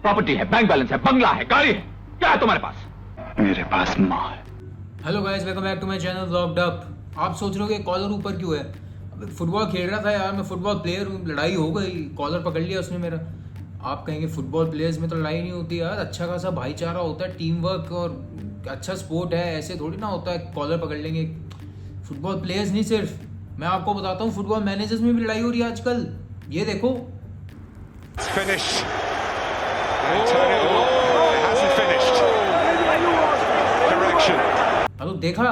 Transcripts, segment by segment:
Property है, bank balance है, बंगला है, गाड़ी है, क्या है तुम्हारे पास? मेरे पास माँ है। Hello guys, welcome back to my channel vlogged up. आप सोच रहे हो कि कॉलर ऊपर क्यों है? अबे फुटबॉल खेल रहा था यार, मैं फुटबॉल प्लेयर हूँ, लड़ाई हो गई, कॉलर पकड़ लिया उसने मेरा। आप कहेंगे फुटबॉल प्लेयर्स में तो लड़ाई नहीं होती यार, अच्छा खासा भाईचारा होता है, टीम वर्क और अच्छा स्पोर्ट है, ऐसे थोड़ी ना होता है कॉलर पकड़ लेंगे। फुटबॉल प्लेयर्स नहीं सिर्फ, मैं आपको बताता हूँ फुटबॉल मैनेजर्स में भी लड़ाई हो रही है आजकल। ये देखो Finished. Antonio hasn't finished. Correction. Hello देखा,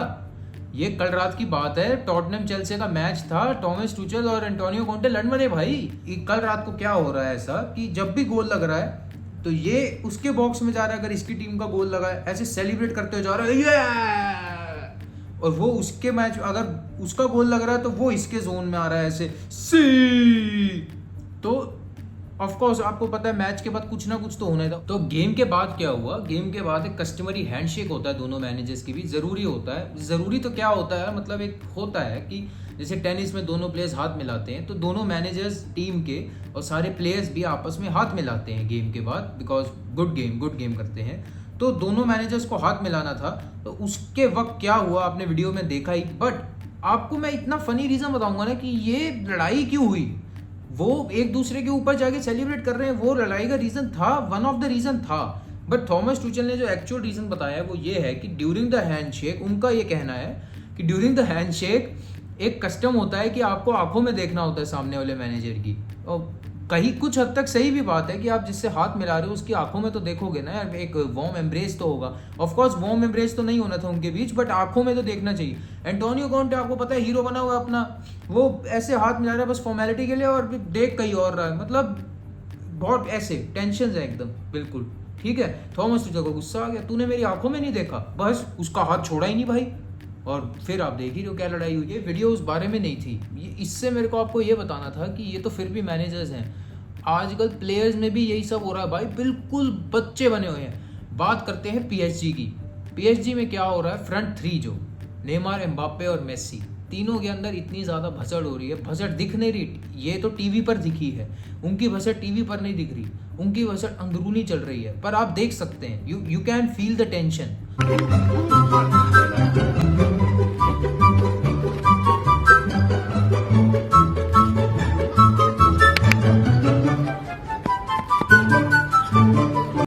ये कल रात की बात है, टॉटनहम चेल्सी का मैच था, टॉमस टुचेल और एंटोनियो कॉन्टे लड़ मरे भाई। ये कल रात को क्या हो रहा है ऐसा कि जब भी गोल लग रहा है तो ये उसके बॉक्स में जा रहा है, अगर इसकी टीम का गोल लगा है ऐसे सेलिब्रेट करते हुए जा रहा है ये, और वो उसके मैच अगर उसका गोल लग रहा है तो वो इसके जोन में आ रहा है ऐसे सी। तो ऑफ कोर्स आपको पता है मैच के बाद कुछ ना कुछ तो होना ही था। तो गेम के बाद क्या हुआ, गेम के बाद एक कस्टमरी हैंडशेक होता है दोनों मैनेजर्स की भी, जरूरी होता है। जरूरी तो क्या होता है, मतलब एक होता है कि जैसे टेनिस में दोनों प्लेयर्स हाथ मिलाते हैं, तो दोनों मैनेजर्स टीम के और सारे प्लेयर्स भी आपस में हाथ मिलाते हैं गेम के बाद, बिकॉज गुड गेम करते हैं। तो दोनों मैनेजर्स को हाथ मिलाना था, तो उसके वक्त क्या हुआ आपने वीडियो में देखा ही। बट आपको मैं इतना फनी रीजन बताऊंगा ना कि ये लड़ाई क्यों हुई। वो एक दूसरे के ऊपर जाके सेलिब्रेट कर रहे हैं, वो लड़ाई का रीजन था, वन ऑफ द रीजन था। बट थॉमस टुचेल ने जो एक्चुअल रीजन बताया है वो ये है कि ड्यूरिंग द हैंडशेक, उनका ये कहना है कि ड्यूरिंग द हैंडशेक एक कस्टम होता है कि आपको आंखों में देखना होता है सामने वाले मैनेजर की। और कहीं कुछ हद तक सही भी बात है कि आप जिससे हाथ मिला रहे हो उसकी आंखों में तो देखोगे ना यार, एक वार्म एम्ब्रेस तो होगा। ऑफ कोर्स वार्म एम्ब्रेस तो नहीं होना था उनके बीच, बट आंखों में तो देखना चाहिए। एंटोनियो कॉन्टे आपको पता है हीरो बना हुआ है अपना, वो ऐसे हाथ मिला रहा है बस फॉर्मेलिटी के लिए और देख कहीं और रहा है, मतलब बहुत ऐसे टेंशन है एकदम बिल्कुल। ठीक है, थॉमस टुचेल को गुस्सा आ गया, तूने मेरी आंखों में नहीं देखा, बस उसका हाथ छोड़ा ही नहीं भाई। और फिर आप देख ही रहे हो क्या लड़ाई हुई है। वीडियो उस बारे में नहीं थी, ये इससे मेरे को आपको ये बताना था कि ये तो फिर भी मैनेजर्स हैं, आजकल प्लेयर्स में भी यही सब हो रहा है भाई, बिल्कुल बच्चे बने हुए हैं। बात करते हैं पीएसजी की। पीएसजी में क्या हो रहा है, फ्रंट थ्री जो नेमार, एम्बाप्पे और मेसी, तीनों के अंदर इतनी ज़्यादा भसड़ हो रही है। भसड़ दिख नहीं रही, ये तो टीवी पर दिखी है, उनकी भसड़ टीवी पर नहीं दिख रही, उनकी भसड़ अंदरूनी चल रही है, पर आप देख सकते हैं, you can feel the tension.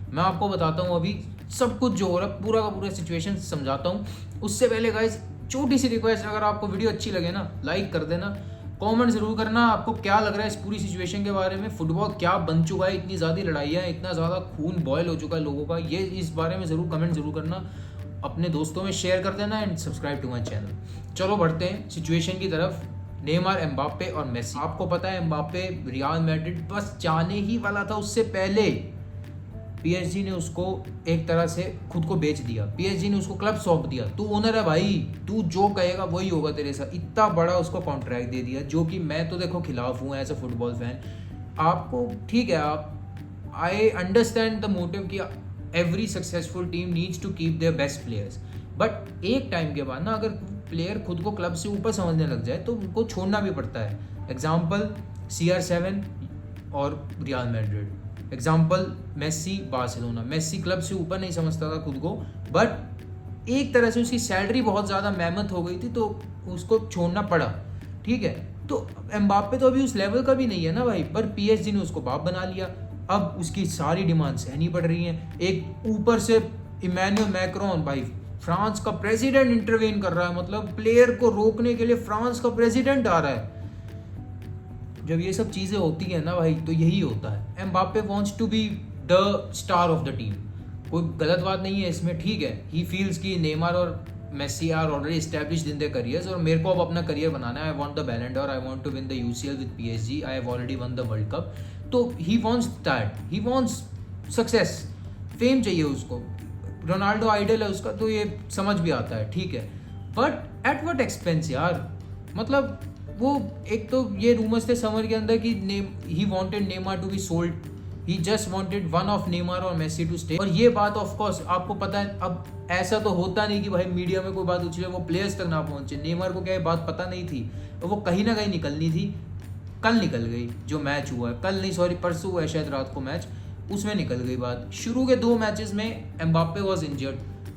मैं आपको बताता हूँ अभी सब कुछ जो हो रहा है, पूरा का पूरा सिचुएशन समझाता हूँ। उससे पहले गाइस छोटी सी रिक्वेस्ट, अगर आपको वीडियो अच्छी लगे ना लाइक कर देना, कमेंट जरूर करना आपको क्या लग रहा है इस पूरी सिचुएशन के बारे में, फुटबॉल क्या बन चुका है, इतनी ज़्यादा लड़ाइयाँ, इतना ज़्यादा खून बॉयल हो चुका है लोगों का, ये इस बारे में ज़रूर कमेंट जरूर करना, अपने दोस्तों में शेयर कर देना and subscribe to my channel. चलो बढ़ते हैं सिचुएशन की तरफ। नेमार, एम्बाप्पे और मेसी। आपको पता है एम्बाप्पे रियल मैड्रिड बस जाने ही वाला था, उससे पहले पीएसजी ने उसको एक तरह से खुद को बेच दिया, पीएसजी ने उसको क्लब सौंप दिया, तू ओनर है भाई, तू जो कहेगा वही होगा तेरे साथ, इतना बड़ा उसको कॉन्ट्रैक्ट दे दिया, जो कि मैं तो देखो खिलाफ हूँ एज अ फुटबॉल फैन। आपको ठीक है, आप आई अंडरस्टैंड द मोटिव कि every successful team needs to keep their best players, but एक टाइम के बाद ना अगर प्लेयर खुद को क्लब से ऊपर समझने लग जाए तो उनको छोड़ना भी पड़ता है। एग्जाम्पल CR7 और Real Madrid, example Messi Barcelona. Messi club से ऊपर नहीं समझता था खुद को, बट एक तरह से उसकी सैलरी बहुत ज़्यादा मेहनत हो गई थी तो उसको छोड़ना पड़ा। ठीक है, तो एम्बाप्पे तो अभी उस लेवल का भी नहीं है ना भाई, पर पीएसजी ने उसको बाप बना लिया, अब उसकी सारी डिमांड सहनी पड़ रही हैं। एक ऊपर से इमैनुअल मैक्रोन, भाई फ्रांस का प्रेसिडेंट इंटरवेन कर रहा है, मतलब प्लेयर को रोकने के लिए फ्रांस का प्रेसिडेंट आ रहा है। जब ये सब चीज़ें होती हैं ना भाई तो यही होता है। Mbappe wants to be the star of the team, कोई गलत बात नहीं है इसमें, ठीक है। ही फील्स कि नेमार और Messi are already established in their careers और मेरे को अब अपना करियर बनाना है। आई want the Ballon d'Or, I want to win the UCL with PSG, I have already won the world cup. तो he wants that, he wants success, fame चाहिए उसको, Ronaldo idol है उसका, तो ये समझ भी आता है, ठीक है। बट एट व्हाट एक्सपेंस यार, मतलब वो एक तो ये रूमर्स थे समर के अंदर कि he wanted Neymar to be sold, he just wanted one of Neymar और मेसी टू स्टे। और ये बात ऑफ कोर्स आपको पता है, अब ऐसा तो होता नहीं कि भाई मीडिया में कोई बात उछले वो प्लेयर्स तक ना पहुंचे। नेमार को क्या ये बात पता नहीं थी, और वो कहीं ना कहीं निकलनी थी, कल निकल गई। जो मैच हुआ है कल नहीं, सॉरी परसों हुआ है शायद रात को मैच, उसमें निकल गई बात। शुरू के 2 मैचेस में एम्बाप्पे वाज इंजर्ड,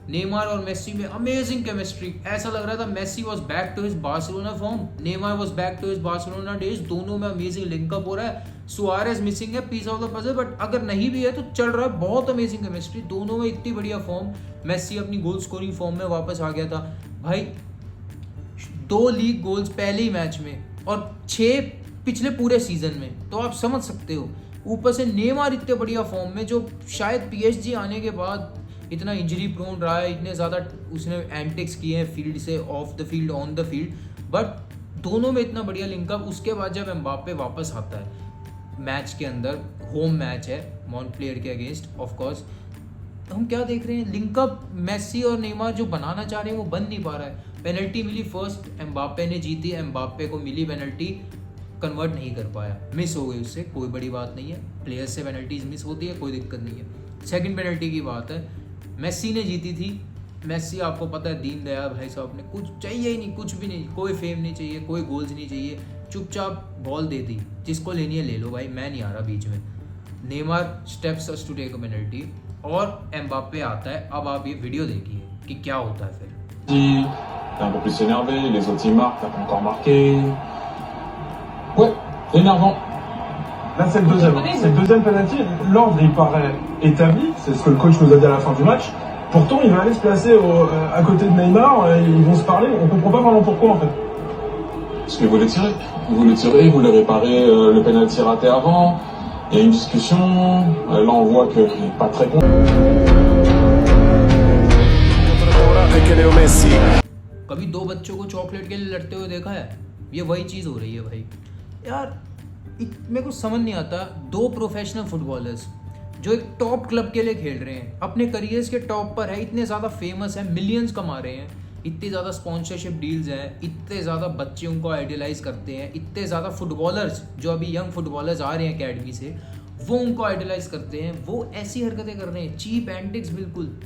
नेमार और मेसी में अमेजिंग केमिस्ट्री, ऐसा लग रहा था Messi was back to his Barcelona form, Neymar was back to his Barcelona days, दोनों में अमेजिंग लिंकअप हो रहा है। सुआरेज मिसिंग है, piece of the puzzle, but अगर नहीं भी है तो चल रहा है, बहुत अमेजिंग केमिस्ट्री, दोनों में इतनी बढ़िया फॉर्म। मेसी अपनी गोल स्कोरिंग फॉर्म में वापस आ गया था भाई, 2 लीग गोल्स पहले ही मैच में और 6 पिछले पूरे सीजन में, तो आप समझ सकते हो। ऊपर से नेमार इतने बढ़िया फॉर्म में, जो शायद पीएसजी आने के बाद इतना इंजरी प्रोन रहा है, इतने ज़्यादा उसने एंटिक्स किए हैं फील्ड से, of the field, on the field, but दोनों में इतना बढ़िया लिंकअप। उसके बाद जब एम्बाप्पे वापस आता है मैच के अंदर, होम मैच है मॉन्टप्लेयर के अगेंस्ट ऑफ कोर्स, हम क्या देख रहे हैं, लिंकअप मेसी और नेमार जो बनाना चाह रहे हैं वो बन नहीं पा रहा है। पेनल्टी मिली फर्स्ट, एम्बाप्पे ने जीती, एम्बाप्पे को मिली पेनल्टी, कन्वर्ट नहीं कर पाया, मिस हो गई उससे, कोई बड़ी बात नहीं है, प्लेयर्स से पेनल्टीज मिस होती है, कोई दिक्कत नहीं है। सेकंड पेनल्टी की बात है, मेसी ने जीती थी। मेसी आपको पता है दीनदयाल भाई साहब ने कुछ चाहिए ही नहीं, कुछ भी नहीं, कोई फेम नहीं चाहिए, कोई गोल्स नहीं चाहिए, चुपचाप बॉल दे दी, जिसको लेनी है ले लो भाई, मैं नहीं आ रहा बीच में। Neymar steps us to take a penalty और एम्बाप्पे आता है। अब आप ये वीडियो देखिए कि क्या होता है फिर। T'es un peu plus énervé, les autres ils marquent, t'as pas encore marqué. Ouais, énervant. Là, c'est le deuxième. C'est le deuxième penalty. L'ordre, il paraît établi. C'est ce que le coach nous a dit à la fin du match. Pourtant, il va aller se placer à côté de Neymar. Ils vont se parler. On comprend pas vraiment pourquoi, en fait. Parce qu'il voulait tirer. Il voulait réparer le penalty raté avant. Il y a une discussion. Là, on voit qu'il n'est pas très content. कभी 2 बच्चों को chocolate के लिए लड़ते हुए देखा है? ये वही चीज़ हो रही है भाई यार। मेरे को समझ नहीं आता, 2 प्रोफेशनल फुटबॉलर्स जो एक टॉप क्लब के लिए खेल रहे हैं, अपने करियर्स के टॉप पर है, इतने ज़्यादा फेमस है, मिलियंस कमा रहे हैं, इतनी ज़्यादा स्पॉन्सरशिप डील्स हैं, इतने ज़्यादा बच्चे उनको आइडियलाइज करते हैं, इतने ज़्यादा फुटबॉलर्स जो अभी यंग फुटबॉलर्स आ रहे हैं अकेडमी से, वो उनको आइडियलाइज करते हैं, वो ऐसी हरकतें कर रहे हैं, चीप एंटिक्स बिल्कुल।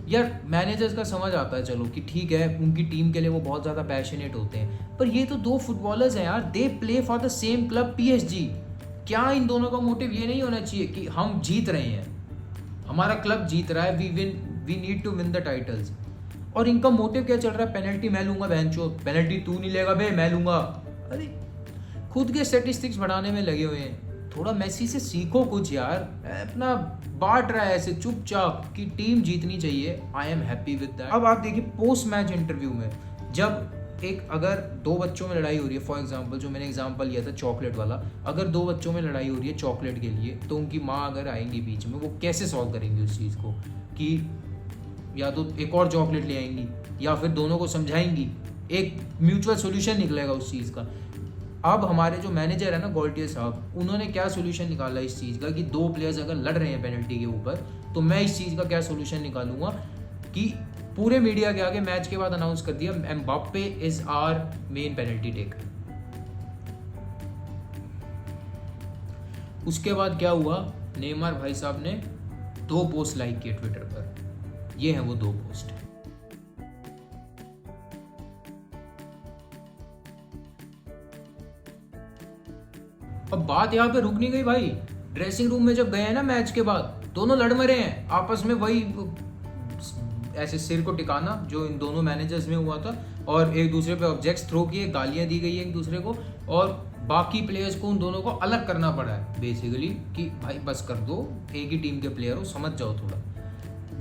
यार मैनेजर्स का समझ आता है चलो कि ठीक है, उनकी टीम के लिए वो बहुत ज़्यादा पैशनेट होते हैं, पर ये तो 2 फुटबॉलर्स हैं यार, they play for the same club PSG. क्या इन दोनों का मोटिव ये नहीं होना चाहिए कि हम जीत रहे हैं, हमारा क्लब जीत रहा है, we need to win the titles, और इनका मोटिव क्या चल रहा है, पेनल्टी मैं लूंगा बहनचो, पेनल्टी तू नहीं लेगा बे, मैं लूंगा। अरे खुद के स्टैटिस्टिक्स बढ़ाने में लगे हुए हैं, थोड़ा मेसी से सीखो कुछ यार, अपना बांट रहा है ऐसे चुपचाप कि टीम जीतनी चाहिए। I am happy with that. अब आप देखिए पोस्ट मैच इंटरव्यू में, जब अगर 2 बच्चों में लड़ाई हो रही है, फॉर एग्जांपल जो मैंने एग्जांपल लिया था चॉकलेट वाला, अगर 2 बच्चों में लड़ाई हो रही है चॉकलेट के लिए, तो उनकी माँ अगर आएंगी बीच में, वो कैसे सॉल्व करेंगी उस चीज़ को, कि या तो एक और चॉकलेट ले आएंगी या फिर दोनों को समझाएंगी, एक म्यूचुअल सोल्यूशन निकलेगा उस चीज़ का। अब हमारे जो मैनेजर है ना गॉल्टियर साहब, उन्होंने क्या सोल्यूशन निकाला इस चीज़ का कि 2 प्लेयर्स अगर लड़ रहे हैं पेनल्टी के ऊपर, तो मैं इस चीज़ का क्या सोल्यूशन निकालूंगा कि पूरे मीडिया के आगे मैच के बाद अनाउंस कर दिया, Mbappe is our main penalty taker. उसके बाद क्या हुआ, नेमार भाई साहब ने 2 पोस्ट लाइक किए ट्विटर पर, ये हैं वो 2 पोस्ट। अब बात यहाँ पे रुक नहीं गई भाई, ड्रेसिंग रूम में जब गए हैं ना मैच के बाद, दोनों लड़ मरे हैं आपस में, वही ऐसे सिर को टिकाना जो इन दोनों मैनेजर्स में हुआ था, और एक दूसरे पे ऑब्जेक्ट्स थ्रो किए, गालियां दी गई है एक दूसरे को, और बाकी प्लेयर्स को उन दोनों को अलग करना पड़ा है बेसिकली कि भाई बस कर दो, एक ही टीम के प्लेयर हो, समझ जाओ थोड़ा।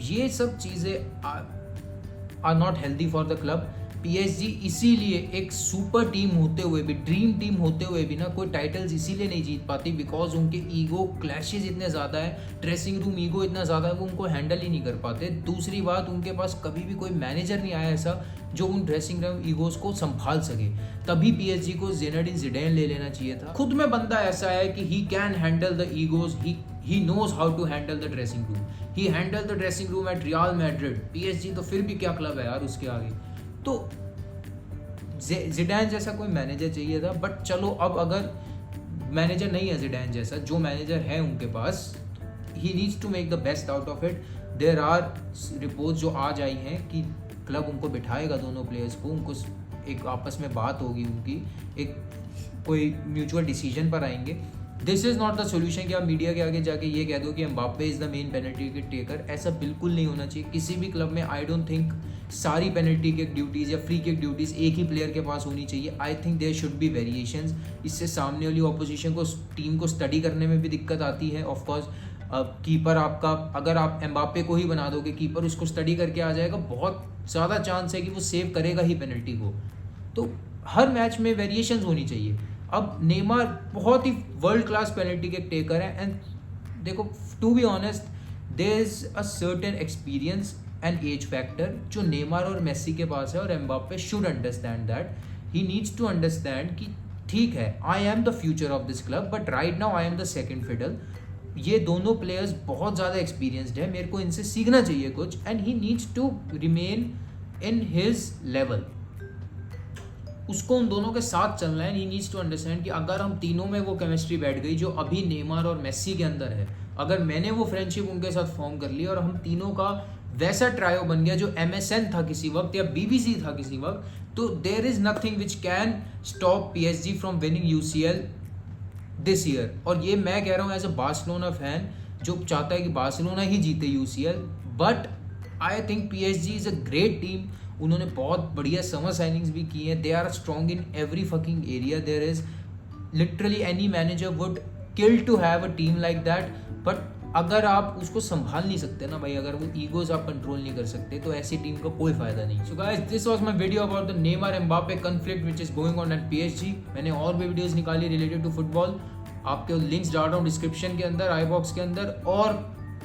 ये सब चीज़ें are not healthy for the club. PSG इसीलिए एक सुपर टीम होते हुए भी, ड्रीम टीम होते हुए भी ना, कोई टाइटल्स इसीलिए नहीं जीत पाती बिकॉज उनके ईगो क्लैशेज इतने ज़्यादा है, ड्रेसिंग रूम ईगो इतना ज़्यादा है, वो उनको हैंडल ही नहीं कर पाते। दूसरी बात, उनके पास कभी भी कोई मैनेजर नहीं आया ऐसा जो उन ड्रेसिंग रूम ईगोज को संभाल सके। तभी पीएसजी को ज़िनेडिन ज़िडेन ले लेना चाहिए था। खुद में बंदा ऐसा है कि he can handle the egos, he knows how to handle the dressing room, he handle the dressing room at Real Madrid. PSG तो फिर भी क्या क्लब है यार उसके आगे। तो ज़िडेन जैसा कोई मैनेजर चाहिए था, बट चलो अब अगर मैनेजर नहीं है ज़िडेन जैसा, जो मैनेजर है उनके पास, he needs to make the best out of it. There are reports जो आज आई हैं कि क्लब उनको बिठाएगा, दोनों प्लेयर्स को, उनको एक आपस में बात होगी उनकी, एक कोई म्यूचुअल डिसीजन पर आएंगे। This is not the solution कि आप मीडिया के आगे जाके ये कह दो कि Mbappe is the main penalty kick taker. ऐसा बिल्कुल नहीं होना चाहिए किसी भी क्लब में। आई डोंट थिंक सारी पेनल्टी किक ड्यूटीज या फ्री किक ड्यूटीज एक ही प्लेयर के पास होनी चाहिए। I think there should be variations. इससे सामने वाली ऑपोजिशन को, टीम को स्टडी करने में भी दिक्कत आती है। ऑफकोर्स कीपर आपका, अगर आप एम्बाप्पे को ही बना दोगे कीपर, उसको स्टडी करके आ जाएगा, बहुत ज़्यादा चांस है कि वो सेव करेगा ही पेनल्टी को। तो हर मैच में वेरिएशंस होनी चाहिए। अब नेमार बहुत ही world class penalty kick taker है एंड देखो, to be honest, there is a certain experience and age factor जो नेमार और मेसी के पास है, और Mbappe should understand that. He needs to understand कि ठीक है, I am the future of this club but right now I am the second fiddle. ये दोनों प्लेयर्स बहुत ज़्यादा एक्सपीरियंसड है, मेरे को इनसे सीखना चाहिए कुछ, and he needs to remain in his level. उसको उन दोनों के साथ चलना है। ही नीड्स टू अंडरस्टैंड कि अगर हम तीनों में वो केमिस्ट्री बैठ गई जो अभी नेमार और मेसी के अंदर है, अगर मैंने वो फ्रेंडशिप उनके साथ फॉर्म कर ली और हम तीनों का वैसा ट्रायो बन गया जो MSN था किसी वक्त या BBC था किसी वक्त, तो there is nothing which can stop PSG from winning UCL this year. और ये मैं कह रहा हूँ एज अ बार्सिलोना फैन जो चाहता है कि बार्सिलोना ही जीते UCL। But I think PSG is a great team. उन्होंने बहुत बढ़िया समर साइनिंग्स भी की हैं। They are strong in every fucking area. There is literally any manager would kill to have a team like that. But अगर आप उसको संभाल नहीं सकते ना भाई, अगर वो ईगोज आप कंट्रोल नहीं कर सकते, तो ऐसी टीम का कोई फायदा नहीं। So guys, this was my video about the Neymar Mbappe conflict which is going on at PSG। मैंने और भी वीडियोस निकाली रिलेटेड टू फुटबॉल, आपके लिंक्स डाल रहा हूँ डिस्क्रिप्शन के अंदर, आई बॉक्स के अंदर और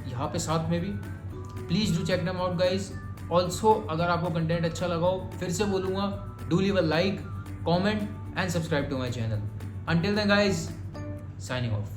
यहाँ पे साथ में भी। Please do check them out guys. Also अगर आपको कंटेंट अच्छा लगा हो, फिर से बोलूँगा, do leave a like, comment and subscribe to my channel. Until then guys, signing of.